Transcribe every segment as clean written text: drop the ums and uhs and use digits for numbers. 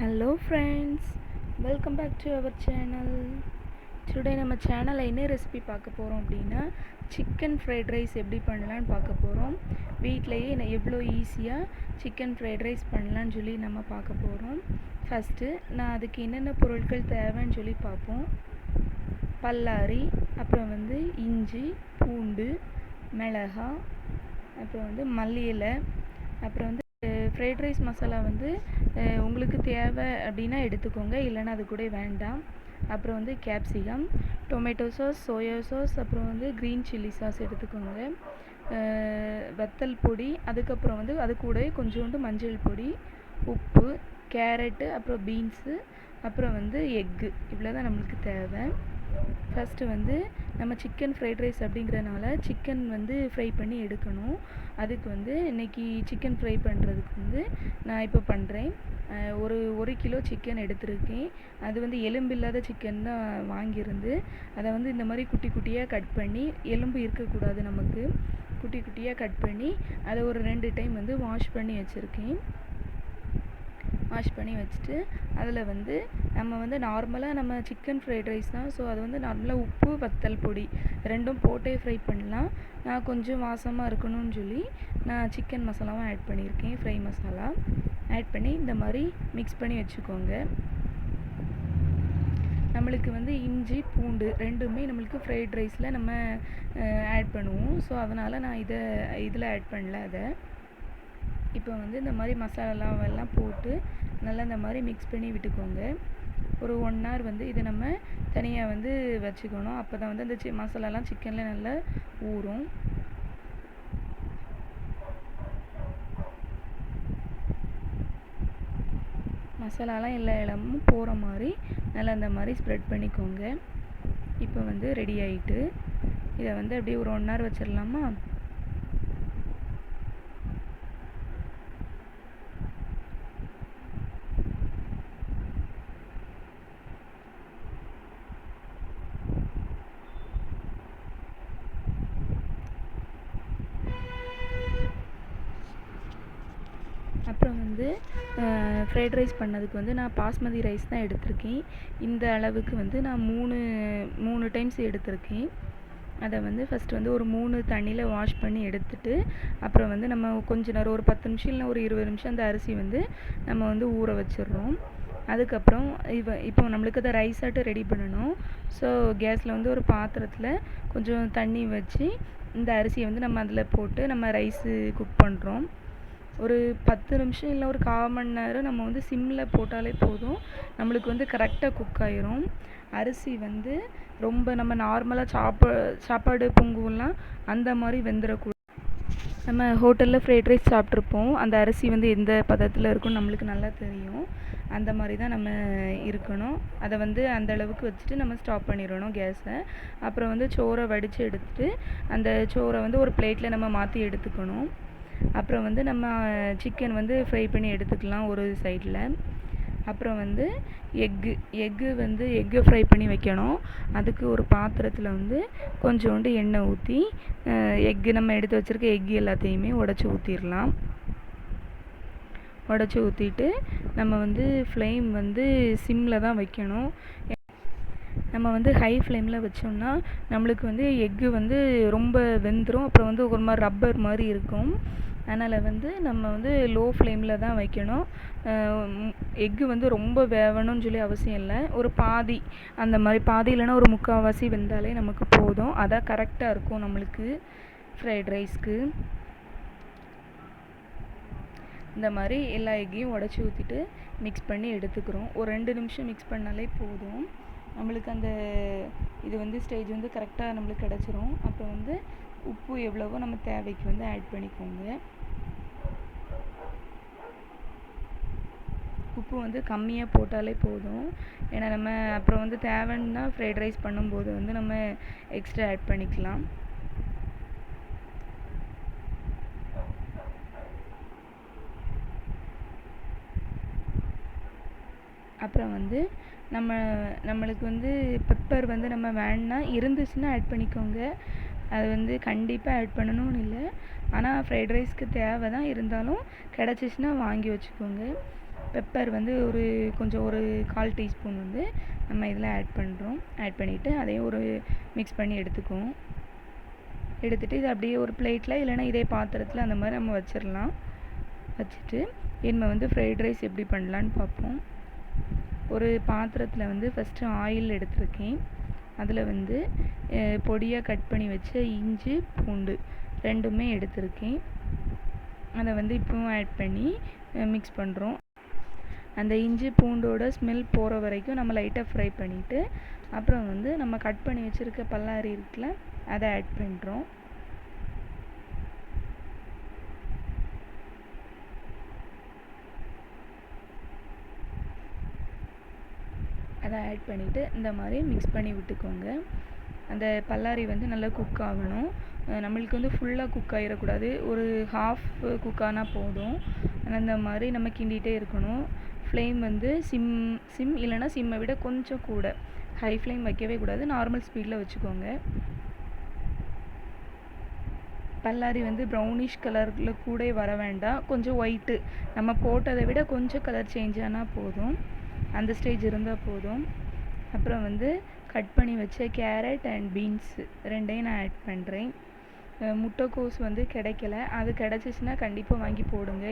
Hello friends, welcome back to our channel. Today நம்ம சேனலில் என்ன ரெசிபி பார்க்க போகிறோம் அப்படின்னா, சிக்கன் ஃப்ரைட் ரைஸ் எப்படி பண்ணலான்னு பார்க்க போகிறோம். வீட்டிலையே எவ்வளோ ஈஸியாக சிக்கன் ஃப்ரைட் ரைஸ் பண்ணலான்னு சொல்லி நம்ம பார்க்க போகிறோம். ஃபஸ்ட்டு நான் அதுக்கு என்னென்ன பொருட்கள் தேவைன்னு சொல்லி பார்ப்போம். பல்லாரி, அப்புறம் இஞ்சி, பூண்டு, மிளகாய், அப்புறம் மல்லி இலை, அப்புறம் ஃப்ரைட் ரைஸ் மசாலா உங்களுக்கு தேவை அப்படின்னா எடுத்துக்கோங்க, இல்லைன்னா அது கூட வேண்டாம். அப்புறம் capsicum, tomato sauce, soya sauce, அப்புறம் க்ரீன் சில்லி சாஸ் எடுத்துக்கோங்க. வத்தல் பொடி, அதுக்கப்புறம் அது கூட கொஞ்சோண்டு மஞ்சள் பொடி, உப்பு, கேரட்டு, அப்புறம் பீன்ஸு, அப்புறம் எக்கு. இவ்வளோ தான் நம்மளுக்கு தேவை. ஃபஸ்ட்டு நம்ம சிக்கன் ஃப்ரைட் ரைஸ் அப்படிங்கிறனால சிக்கன் ஃப்ரை பண்ணி எடுக்கணும். அதுக்கு இன்றைக்கி சிக்கன் ஃப்ரை பண்ணுறதுக்கு நான் இப்போ பண்ணுறேன். ஒரு கிலோ சிக்கன் எடுத்திருக்கேன். அது எலும்பு இல்லாத சிக்கன் தான் வாங்கியிருந்து, அதை இந்த மாதிரி குட்டி குட்டியாக கட் பண்ணி, எலும்பு இருக்கக்கூடாது நமக்கு, குட்டி குட்டியாக கட் பண்ணி அதை ஒரு 2 டைம் வாஷ் பண்ணி வச்சுருக்கேன். வாஷ் பண்ணி வச்சுட்டு அதில் நம்ம நார்மலாக நம்ம சிக்கன் ஃப்ரைட் ரைஸ் தான், ஸோ அது நார்மலாக உப்பு, வத்தல் பொடி ரெண்டும் போட்டே ஃப்ரை பண்ணலாம். நான் கொஞ்சம் வாசமாக இருக்கணும்னு சொல்லி நான் சிக்கன் மசாலாவும் ஆட் பண்ணியிருக்கேன். ஃப்ரை மசாலா ஆட் பண்ணி இந்த மாதிரி மிக்ஸ் பண்ணி வச்சுக்கோங்க. நம்மளுக்கு இஞ்சி, பூண்டு ரெண்டுமே நம்மளுக்கு ஃப்ரைட் ரைஸில் நம்ம ஆட் பண்ணுவோம். ஸோ அதனால் நான் இதில் ஆட் பண்ணல. அதை இப்போ இந்த மாதிரி மசாலாவெல்லாம் போட்டு நல்லா இந்த மாதிரி மிக்ஸ் பண்ணி விட்டுக்கோங்க. ஒரு 1 hour இதை நம்ம தனியாக வச்சுக்கணும். அப்போ தான் அந்த மசாலாலாம் சிக்கனில் நல்லா ஊறும். மசாலாலாம் எல்லா இடமும் போகிற மாதிரி நல்லா இந்த மாதிரி ஸ்ப்ரெட் பண்ணிக்கோங்க. இப்போ ரெடி ஆகிட்டு இதை அப்படியே ஒரு 1 hour வச்சிடலாமா? அப்புறம் ஃப்ரைட் ரைஸ் பண்ணதுக்கு நான் பாஸ்மதி ரைஸ் தான் எடுத்திருக்கேன். இந்த அளவுக்கு நான் மூணு டைம்ஸ் எடுத்திருக்கேன். அதை ஃபஸ்ட்டு ஒரு 3 தண்ணியில் வாஷ் பண்ணி எடுத்துட்டு, அப்புறம் நம்ம கொஞ்ச நேரம் ஒரு 10 நிமிஷம் இல்லை ஒரு 20 நிமிஷம் அந்த அரிசி நம்ம ஊற வச்சிடுறோம். அதுக்கப்புறம் இப்போ நம்மளுக்கு அதை ரைஸ் ஆட்டு ரெடி பண்ணணும். ஸோ கேஸில் ஒரு பாத்திரத்தில் கொஞ்சம் தண்ணி வச்சு இந்த அரிசியை நம்ம அதில் போட்டு நம்ம ரைஸு குக் பண்ணுறோம். ஒரு 10 நிமிஷம் இல்லை ஒரு 1/4 மணி நேரம் நம்ம சிம்மில் போட்டாலே போதும், நம்மளுக்கு கரெக்டாக குக் ஆயிரும். அரிசி ரொம்ப நம்ம நார்மலாக சாப்பாடு பொங்குலாம் அந்த மாதிரி வெந்துடக்கூடாது. நம்ம ஹோட்டலில் ஃப்ரைட் ரைஸ் சாப்பிட்ருப்போம், அந்த அரிசி எந்த பதத்தில் இருக்குன்னு நம்மளுக்கு நல்லா தெரியும். அந்த மாதிரி தான் நம்ம இருக்கணும். அதை அந்த அளவுக்கு வச்சுட்டு நம்ம ஸ்டாப் பண்ணிடணும் கேஸை. அப்புறம் சோறை வடித்து எடுத்துட்டு அந்த சோறை ஒரு பிளேட்டில் நம்ம மாற்றி எடுத்துக்கணும். அப்புறம் நம்ம சிக்கன் ஃப்ரை பண்ணி எடுத்துக்கலாம் ஒரு சைடில். அப்புறம் எக்கு ஃப்ரை பண்ணி வைக்கணும். அதுக்கு ஒரு பாத்திரத்தில் கொஞ்சோண்டு எண்ணெய் ஊற்றி எக்கு நம்ம எடுத்து வச்சுருக்க எக்கு எல்லாத்தையுமே உடச்சி ஊற்றிடலாம். உடச்சி ஊற்றிட்டு நம்ம ஃப்ளேம் சிம்மில் தான் வைக்கணும். நம்ம ஹை ஃப்ளேமில் வச்சோம்னா நம்மளுக்கு எக்கு ரொம்ப வெந்துடும். அப்புறம் ஒரு மாதிரி ரப்பர் மாதிரி இருக்கும். அதனால் நம்ம லோ ஃப்ளேமில் தான் வைக்கணும். எக்கு ரொம்ப வேகணும்னு சொல்லி அவசியம் இல்லை. ஒரு பாதி, அந்த மாதிரி பாதி இல்லைன்னா ஒரு 3/4 வெந்தாலே நமக்கு போதும். அதான் கரெக்டாக இருக்கும் நம்மளுக்கு ஃப்ரைட் ரைஸ்க்கு. இந்த மாதிரி எல்லா எக்கையும் உடச்சி ஊற்றிட்டு மிக்ஸ் பண்ணி எடுத்துக்கிறோம். ஒரு 2 நிமிஷம் மிக்ஸ் பண்ணாலே போதும். நம்மளுக்கு அந்த இது ஸ்டேஜ் கரெக்டாக நம்மளுக்கு கிடச்சிரும். அப்புறம் உப்பு எவ்வளவோ நம்ம தேவைக்கு ஆட் பண்ணிக்கோங்க. உப்பு கம்மியாக போட்டாலே போதும். ஏன்னா நம்ம அப்புறம் தேவைன்னா ஃப்ரைட் ரைஸ் பண்ணும்போது நம்ம எக்ஸ்ட்ரா ஆட் பண்ணிக்கலாம். அப்புறம் நம்மளுக்கு பெப்பர் நம்ம வேணுன்னா இருந்துச்சுன்னா ஆட் பண்ணிக்கோங்க. அது கண்டிப்பாக ஆட் பண்ணணும்னு இல்லை, ஆனால் ஃப்ரைட் ரைஸ்க்கு தேவை தான், இருந்தாலும் கிடச்சிச்சின்னா வாங்கி வச்சுக்கோங்க. பெப்பர் வந்து கொஞ்சம் ஒரு 1/4 டீஸ்பூன் வந்து நம்ம இதில் ஆட் பண்ணுறோம். ஆட் பண்ணிவிட்டு அதையும் ஒரு மிக்ஸ் பண்ணி எடுத்துக்குவோம். எடுத்துகிட்டு இது அப்படியே ஒரு பிளேட்டில் இல்லைன்னா இதே பாத்திரத்தில் அந்த மாதிரி நம்ம வச்சிடலாம். வச்சுட்டு இனிமே வந்து ஃப்ரைட் ரைஸ் எப்படி பண்ணலான்னு பார்ப்போம். ஒரு பாத்திரத்தில் வந்து ஃபஸ்ட்டு ஆயில் எடுத்திருக்கேன். அதில் வந்து பொடியாக கட் பண்ணி வச்ச இஞ்சி பூண்டு ரெண்டுமே எடுத்திருக்கேன். அதை வந்து இப்போவும் ஆட் பண்ணி மிக்ஸ் பண்ணுறோம். அந்த இஞ்சி பூண்டோட ஸ்மெல் போகிற வரைக்கும் நம்ம லைட்டாக ஃப்ரை பண்ணிவிட்டு அப்புறம் வந்து நம்ம கட் பண்ணி வச்சுருக்க பல்லாரி இருக்குல்ல, அதை ஆட் பண்ணுறோம். அதை ஆட் பண்ணிவிட்டு இந்த மாதிரி மிக்ஸ் பண்ணி விட்டுக்கோங்க. அந்த பல்லாரி வந்து நல்லா குக் ஆகணும். நம்மளுக்கு வந்து ஃபுல்லாக குக் ஆகிடக்கூடாது, ஒரு ஹாஃப் குக் ஆனால் போதும். அந்த மாதிரி நம்ம கிண்டிகிட்டே இருக்கணும். ஃப்ளேம் வந்து சிம் இல்லைன்னா சிம்மை விட கொஞ்சம் கூட, ஹை ஃப்ளேம் வைக்கவே கூடாது, நார்மல் ஸ்பீடில் வச்சுக்கோங்க. பல்லாரி வந்து ப்ரௌனிஷ் கலரில் கூட வர வேண்டாம், கொஞ்சம் ஒயிட்டு நம்ம போட்டதை விட கொஞ்சம் கலர் சேஞ்ச் ஆனால் போதும், அந்த ஸ்டேஜ் இருந்தால் போதும். அப்புறம் வந்து கட் பண்ணி வச்ச கேரட் அண்ட் பீன்ஸ் ரெண்டையும் நான் ஆட் பண்ணுறேன். முட்டைக்கோஸ் வந்து கிடைக்கல, அது கிடச்சிச்சின்னா கண்டிப்பாக வாங்கி போடுங்க.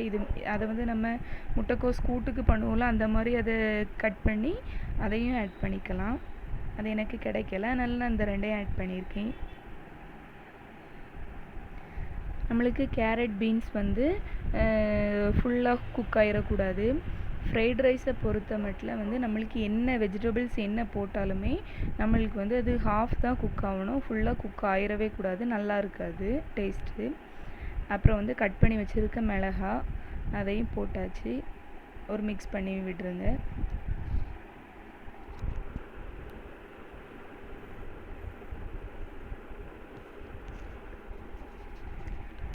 அதை வந்து நம்ம முட்டைக்கோஸ் கூட்டுக்கு பண்ணுவோம்ல, அந்த மாதிரி அதை கட் பண்ணி அதையும் ஆட் பண்ணிக்கலாம். அது எனக்கு கிடைக்கல, அதனால அந்த ரெண்டையும் ஆட் பண்ணியிருக்கேன். நம்மளுக்கு கேரட் பீன்ஸ் வந்து ஃபுல்லாக குக் ஆகிடக்கூடாது. ஃப்ரைட் ரைஸை பொறுத்த மட்டும் வந்து நம்மளுக்கு என்ன வெஜிடபிள்ஸ் என்ன போட்டாலுமே நம்மளுக்கு வந்து அது ஹாஃப் தான் குக் ஆகணும், ஃபுல்லாக குக் ஆகிடவே கூடாது, நல்லா இருக்காது டேஸ்ட்டு. அப்புறம் வந்து கட் பண்ணி வச்சுருக்க மிளகா அதையும் போட்டாச்சு, ஒரு மிக்ஸ் பண்ணி விட்டுருங்க.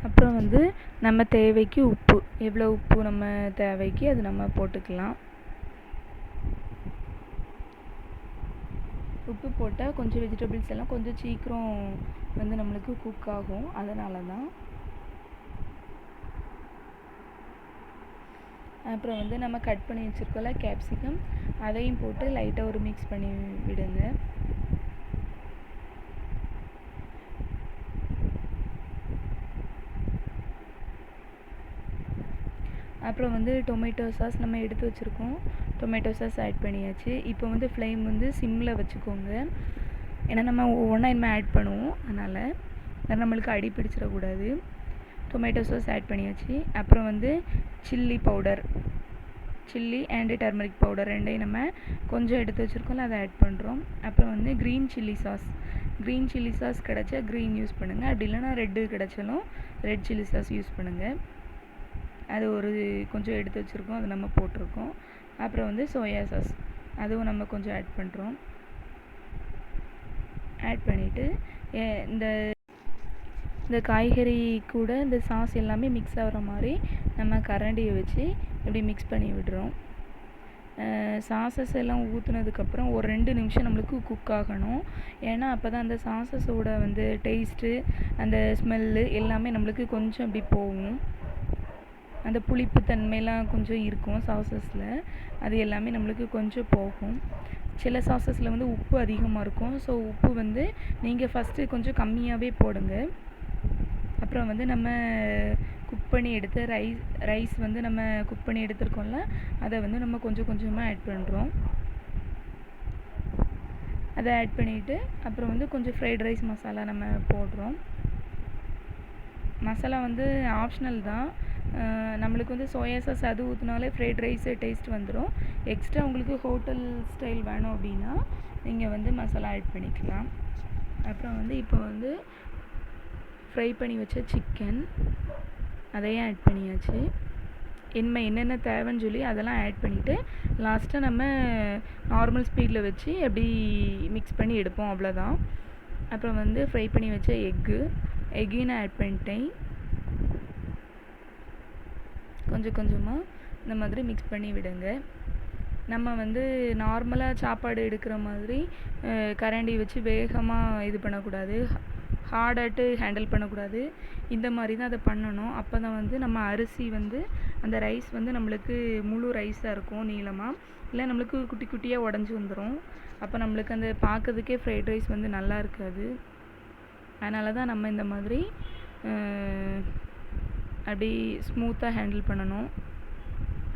அப்புறம் வந்து நம்ம தேவைக்கு உப்பு, எவ்வளோ உப்பு நம்ம தேவைக்கு அது நம்ம போட்டுக்கலாம். உப்பு போட்டால் கொஞ்சம் வெஜிடபிள்ஸ் எல்லாம் கொஞ்சம் சீக்கிரம் வந்து நம்மளுக்கு குக் ஆகும், அதனால தான். அப்புறம் வந்து நம்ம கட் பண்ணி வச்சுருக்கோம்ல கேப்சிகம், அதையும் போட்டு லைட்டாக ஒரு மிக்ஸ் பண்ணி விடுங்க. அப்புறம் வந்து டொமேட்டோ சாஸ் நம்ம எடுத்து வச்சுருக்கோம், டொமேட்டோ சாஸ் ஆட் பண்ணியாச்சு. இப்போ வந்து ஃப்ளேம் வந்து சிம்மில் வச்சுக்கோங்க, ஏன்னா நம்ம ஒவ்வொன்றா இனிமேல் ஆட் பண்ணுவோம், அதனால் நம்மளுக்கு அடி பிடிச்சிடக்கூடாது. டொமேட்டோ சாஸ் ஆட் பண்ணியாச்சு. அப்புறம் வந்து chilli powder, chilli and turmeric powder ரெண்டையும் நம்ம கொஞ்சம் எடுத்து வச்சுருக்கோம்ல, அதை ஆட் பண்ணுறோம். அப்புறம் வந்து க்ரீன் சில்லி சாஸ் கிடச்சா க்ரீன் யூஸ் பண்ணுங்கள், அப்படி இல்லைனா ரெட்டு கிடச்சாலும் ரெட் சில்லி சாஸ் யூஸ் பண்ணுங்கள். அது கொஞ்சம் எடுத்து வச்சுருக்கோம், அது நம்ம போட்டிருக்கோம். அப்புறம் வந்து சோயா சாஸ் அதுவும் நம்ம கொஞ்சம் ஆட் பண்ணுறோம். ஆட் பண்ணிவிட்டு இந்த காய்கறி கூட இந்த சாஸ் எல்லாமே மிக்ஸ் ஆகிற மாதிரி நம்ம கரண்டியை வச்சு இப்படி மிக்ஸ் பண்ணி விடுறோம். சாஸஸ் எல்லாம் ஊற்றுனதுக்கப்புறம் ஒரு 2 நிமிஷம் நம்மளுக்கு குக் ஆகணும், ஏன்னா அப்போ தான் அந்த சாஸஸோட வந்து டேஸ்ட்டு அந்த ஸ்மெல்லு எல்லாமே நம்மளுக்கு கொஞ்சம் அப்படி போகும். அந்த புளிப்பு தன்மையெல்லாம் கொஞ்சம் இருக்கும் சாஸஸில், அது எல்லாமே நம்மளுக்கு கொஞ்சம் போகும். சில சாஸஸில் வந்து உப்பு அதிகமாக இருக்கும், ஸோ உப்பு வந்து நீங்கள் ஃபஸ்ட்டு கொஞ்சம் கம்மியாகவே போடுங்க. அப்புறம் வந்து நம்ம குக் பண்ணி எடுத்த ரைஸ் வந்து நம்ம குக் பண்ணி எடுத்துருக்கோம்ல, அதை வந்து நம்ம கொஞ்சம் கொஞ்சமாக ஆட் பண்ணுறோம். அதை ஆட் பண்ணிவிட்டு அப்புறம் வந்து கொஞ்சம் ஃப்ரைட் ரைஸ் மசாலா நம்ம போடுறோம். மசாலா வந்து ஆப்ஷனல் தான், நம்மளுக்கு வந்து சோயா சாஸ் அது ஊற்றினாலே ஃப்ரைட் ரைஸு டேஸ்ட் வந்துடும். எக்ஸ்ட்ரா உங்களுக்கு ஹோட்டல் ஸ்டைல் வேணும் அப்படின்னா நீங்கள் வந்து மசாலா ஆட் பண்ணிக்கலாம். அப்புறம் வந்து இப்போ வந்து ஃப்ரை பண்ணி வச்ச சிக்கன் அதையும் ஆட் பண்ணியாச்சு. என்னென்ன தேவைன்னு சொல்லி அதெல்லாம் ஆட் பண்ணிவிட்டு லாஸ்ட்டாக நம்ம நார்மல் ஸ்பீடில் வச்சு அப்படி மிக்ஸ் பண்ணி எடுப்போம், அவ்வளோதான். அப்புறம் வந்து ஃப்ரை பண்ணி வச்ச எக்கையும் நான் ஆட் பண்ணிட்டேன். கொஞ்சம் கொஞ்சமாக இந்த மாதிரி மிக்ஸ் பண்ணி விடுங்க. நம்ம வந்து நார்மலாக சாப்பாடு எடுக்கிற மாதிரி கரண்டி வச்சு வேகமாக இது பண்ணக்கூடாது, ஹார்டாட்டு ஹேண்டில் பண்ணக்கூடாது. இந்த மாதிரி தான் அதை பண்ணணும். அப்போ தான் வந்து நம்ம அரிசி வந்து அந்த ரைஸ் வந்து நம்மளுக்கு முழு ரைஸாக இருக்கும் நீளமாக, இல்லை நம்மளுக்கு குட்டி குட்டியாக உடஞ்சி வந்துடும். அப்போ நம்மளுக்கு அந்த பார்க்கறதுக்கே ஃப்ரைட் ரைஸ் வந்து நல்லா இருக்காது. அதனால தான் நம்ம இந்த மாதிரி அப்படி ஸ்மூத்தாக ஹேண்டில் பண்ணணும்.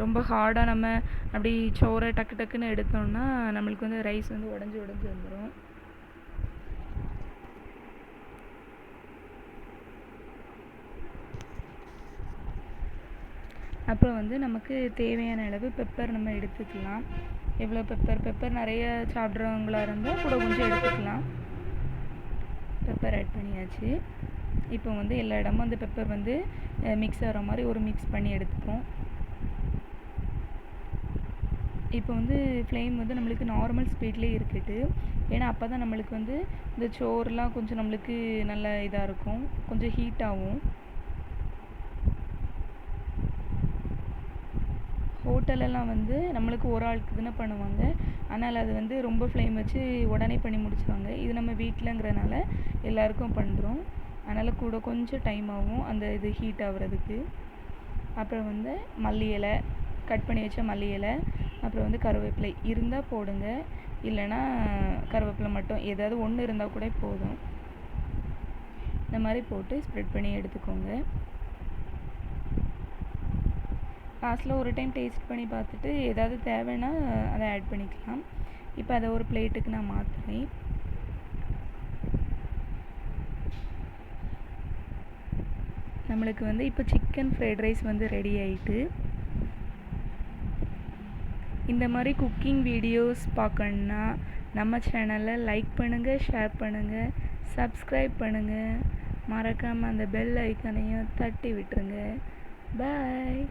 ரொம்ப ஹார்டாக நம்ம அப்படி சோறை டக்கு டக்குன்னு எடுத்தோம்னா நம்மளுக்கு வந்து ரைஸ் வந்து உடஞ்சி வந்துடும். அப்புறம் வந்து நமக்கு தேவையான அளவு பெப்பர் நம்ம எடுத்துக்கலாம். எவ்வளோ பெப்பர் நிறைய சாப்பிட்றவங்களா இருந்தால் கூட கொஞ்சம் எடுத்துக்கலாம். பெப்பர் ஆட் பண்ணியாச்சு. இப்போ வந்து எல்லா இடமும் அந்த பெப்பர் வந்து மிக்ஸ் ஆகிற மாதிரி ஒரு மிக்ஸ் பண்ணி எடுத்துப்போம். இப்போ வந்து ஃப்ளேம் வந்து நம்மளுக்கு நார்மல் ஸ்பீட்லேயே இருக்கட்டு. ஏன்னா அப்போ தான் நம்மளுக்கு வந்து இந்த சோறுலாம் கொஞ்சம் நம்மளுக்கு நல்ல இதாக இருக்கும், கொஞ்சம் ஹீட் ஆகும். ஹோட்டலெல்லாம் வந்து நம்மளுக்கு ஒரு ஆளுக்கு தானே பண்ணுவாங்க, அதனால் அது வந்து ரொம்ப ஃப்ளேம் வச்சு உடனே பண்ணி முடிச்சுருவாங்க. இது நம்ம வீட்டிலங்கிறனால எல்லாருக்கும் பண்ணுறோம், அதனால் கூட கொஞ்சம் டைம் ஆகும் அந்த இது ஹீட் ஆகுறதுக்கு. அப்புறம் வந்து மல்லி இலை, கட் பண்ணி வச்ச மல்லி இலை, அப்புறம் வந்து கருவேப்பிலை இருந்தால் போடுங்க, இல்லைன்னா கருவேப்பிலை மட்டும் ஏதாவது ஒன்று இருந்தால் கூட போதும். இந்த மாதிரி போட்டு ஸ்ப்ரெட் பண்ணி எடுத்துக்கோங்க. லாஸ்ட்டில் ஒரு டைம் டேஸ்ட் பண்ணி பார்த்துட்டு ஏதாவது தேவைன்னா அதை ஆட் பண்ணிக்கலாம். இப்போ அதை ஒரு பிளேட்டுக்கு நான் மாற்றுறேன். நம்மளுக்கு வந்து இப்போ சிக்கன் ஃப்ரைட் ரைஸ் வந்து ரெடி ஆகிட்டு. இந்த மாதிரி குக்கிங் வீடியோஸ் பார்க்கணுன்னா நம்ம சேனலை லைக் பண்ணுங்கள், ஷேர் பண்ணுங்கள், சப்ஸ்கிரைப் பண்ணுங்கள். மறக்காமல் அந்த பெல் ஐக்கானையும் தட்டி விட்டுருங்க. பாய்.